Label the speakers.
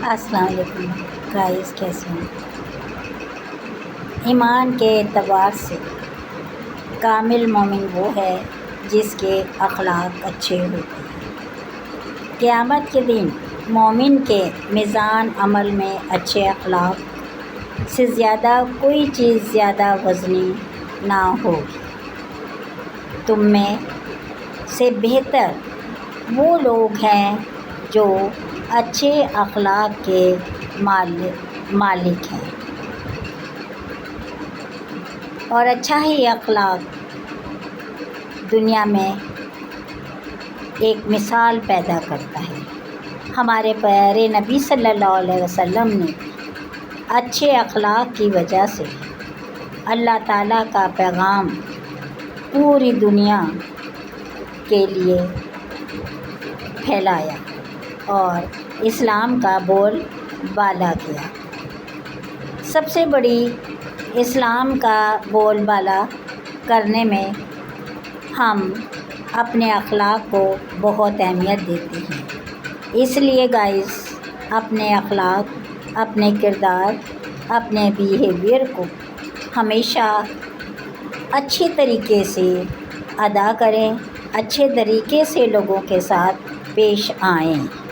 Speaker 1: السلام علیکم گائز، کیسے ہیں؟ ایمان کے اعتبار سے کامل مومن وہ ہے جس کے اخلاق اچھے ہوتے ہیں۔ قیامت کے دن مومن کے میزان عمل میں اچھے اخلاق سے زیادہ کوئی چیز زیادہ وزنی نہ ہوگی۔ تم میں سے بہتر وہ لوگ ہیں جو اچھے اخلاق کے مالک ہیں، اور اچھا ہی اخلاق دنیا میں ایک مثال پیدا کرتا ہے۔ ہمارے پیارے نبی صلی اللہ علیہ وسلم نے اچھے اخلاق کی وجہ سے اللہ تعالیٰ کا پیغام پوری دنیا کے لیے پھیلایا اور اسلام کا بول بالا کیا۔ سب سے بڑی اسلام کا بول بالا کرنے میں ہم اپنے اخلاق کو بہت اہمیت دیتے ہیں۔ اس لیے گائز، اپنے اخلاق، اپنے کردار، اپنے بیہیویئر کو ہمیشہ اچھے طریقے سے ادا کریں، اچھے طریقے سے لوگوں کے ساتھ پیش آئیں۔